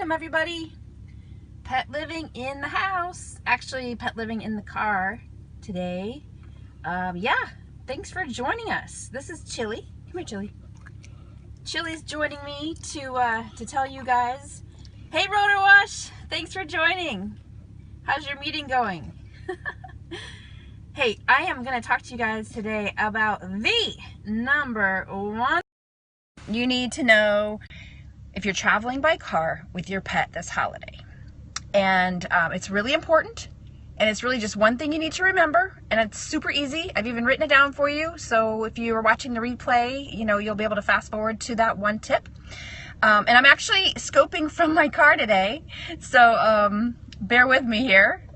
welcome everybody. Pet living in the house. Actually, pet living in the car today. Yeah, thanks for joining us. This is Chili. Come here, Chili. Chili's joining me to tell you guys, hey Rotor Wash, thanks for joining. How's your meeting going? Hey, I am going to talk to you guys today about the number one you need to know if you're traveling by car with your pet this holiday. And it's really important, and it's really just one thing you need to remember, and it's super easy. I've even written it down for you, so if you are watching the replay, you know, you'll be able to fast forward to that one tip. And I'm actually scoping from my car today, so bear with me here.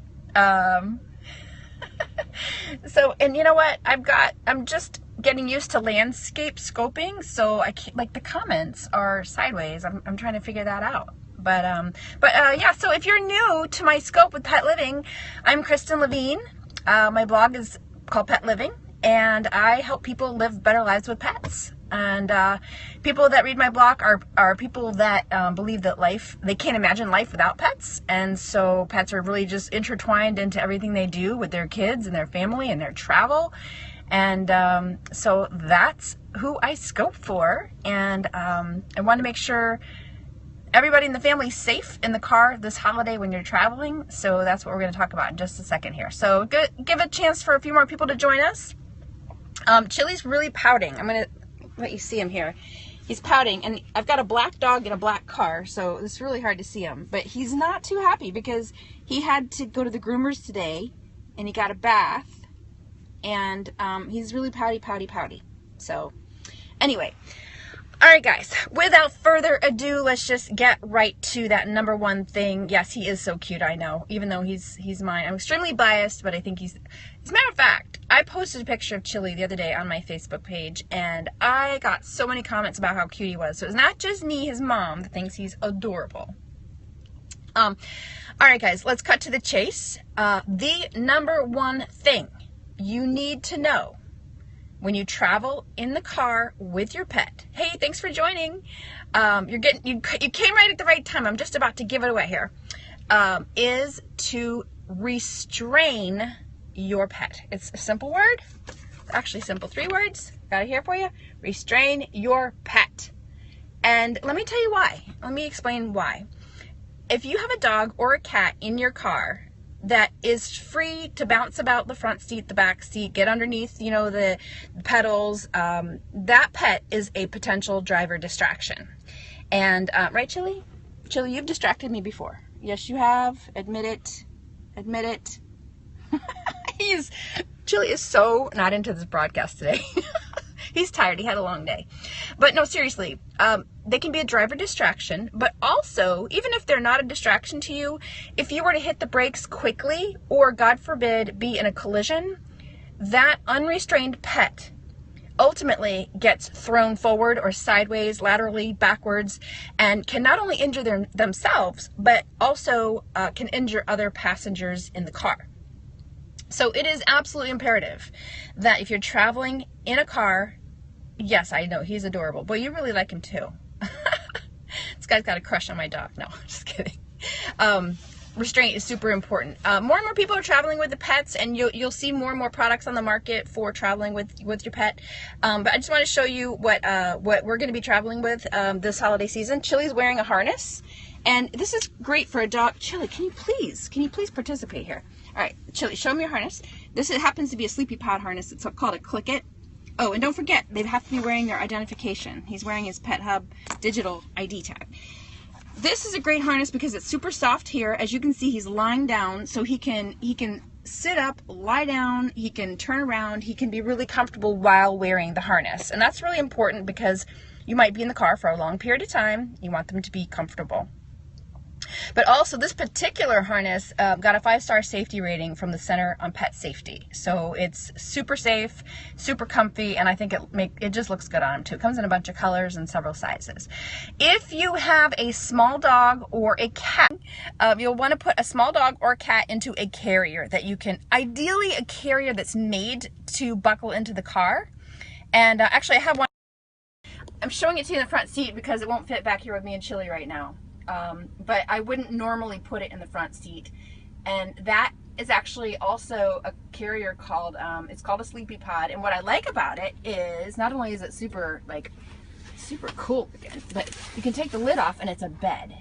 So, and you know what, I'm just getting used to landscape scoping, so I can't, like, the comments are sideways. I'm trying to figure that out. But yeah, so if you're new to my scope with pet living, I'm Kristen Levine. My blog is called Pet Living, and I help people live better lives with pets. And people that read my blog are people that believe that they can't imagine life without pets. And so pets are really just intertwined into everything they do with their kids and their family and their travel. And so that's who I scope for. And I want to make sure everybody in the family is safe in the car this holiday when you're traveling. So that's what we're going to talk about in just a second here. So give a chance for a few more people to join us. Chili's really pouting. I'm going to let you see him here. He's pouting, and I've got a black dog in a black car, so it's really hard to see him. But he's not too happy because he had to go to the groomers today, and he got a bath, and he's really pouty. So anyway, all right guys, without further ado, let's just get right to that number one thing. Yes, he is so cute, I know, even though he's mine. I'm extremely biased, but I think as a matter of fact, I posted a picture of Chili the other day on my Facebook page, and I got so many comments about how cute he was. So it's not just me, his mom, that thinks he's adorable. All right guys, let's cut to the chase. The number one thing you need to know when you travel in the car with your pet, hey, thanks for joining. You came right at the right time. I'm just about to give it away here. Is to restrain your pet. It's a simple word. It's actually simple, 3 words. Got it here for you. Restrain your pet. And let me tell you why. Let me explain why. If you have a dog or a cat in your car that is free to bounce about the front seat, the back seat, get underneath, you know, the pedals, that pet is a potential driver distraction. And right, Chili? Chili, you've distracted me before. Yes, you have. Admit it. Admit it. Chili is so not into this broadcast today. He's tired. He had a long day. But no, seriously, they can be a driver distraction, but also, even if they're not a distraction to you, if you were to hit the brakes quickly, or God forbid, be in a collision, that unrestrained pet ultimately gets thrown forward or sideways, laterally, backwards, and can not only injure themselves, but also can injure other passengers in the car. So it is absolutely imperative that if you're traveling in a car, yes, I know, he's adorable. Boy, you really like him too. This guy's got a crush on my dog. No, just kidding. Restraint is super important. More and more people are traveling with the pets, and you'll see more and more products on the market for traveling with your pet. But I just want to show you what we're going to be traveling with this holiday season. Chili's wearing a harness, and this is great for a dog. Chili, can you please participate here? All right, Chili, show me your harness. This happens to be a Sleepy Pod harness. It's called a Click It. Oh, and don't forget, they have to be wearing their identification. He's wearing his Pet Hub digital ID tag. This is a great harness because it's super soft here. As you can see, he's lying down, so he can sit up, lie down, he can turn around, he can be really comfortable while wearing the harness. And that's really important because you might be in the car for a long period of time. You want them to be comfortable. But also, this particular harness got a 5-star safety rating from the Center on Pet Safety. So it's super safe, super comfy, and I think it just looks good on him too. It comes in a bunch of colors and several sizes. If you have a small dog or a cat, you'll want to put a small dog or cat into a carrier that you can, ideally a carrier that's made to buckle into the car. And actually, I have one. I'm showing it to you in the front seat because it won't fit back here with me and Chili right now. but I wouldn't normally put it in the front seat. And that is actually also a carrier called, it's called a Sleepy Pod. And what I like about it is not only is it super cool, but you can take the lid off and it's a bed.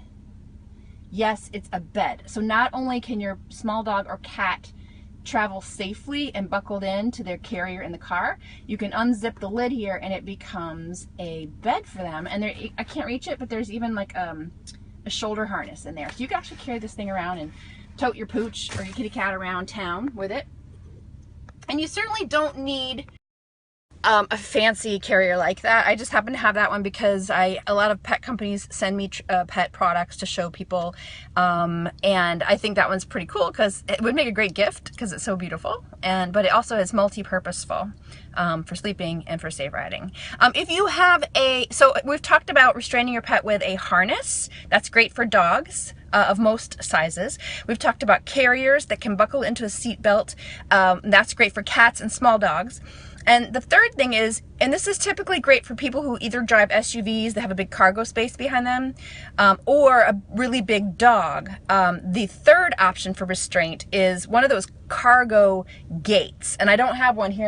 Yes, it's a bed. So not only can your small dog or cat travel safely and buckled in to their carrier in the car, you can unzip the lid here and it becomes a bed for them. And there, I can't reach it, but there's even like a shoulder harness in there. So you can actually carry this thing around and tote your pooch or your kitty cat around town with it. And you certainly don't need a fancy carrier like that. I just happen to have that one because a lot of pet companies send me pet products to show people, and I think that one's pretty cool because it would make a great gift because it's so beautiful, but it also is multi-purposeful for sleeping and for safe riding. If you have so we've talked about restraining your pet with a harness. That's great for dogs of most sizes. We've talked about carriers that can buckle into a seat belt. That's great for cats and small dogs. And the third thing is, and this is typically great for people who either drive SUVs that have a big cargo space behind them, or a really big dog. The third option for restraint is one of those cargo gates. And I don't have one here in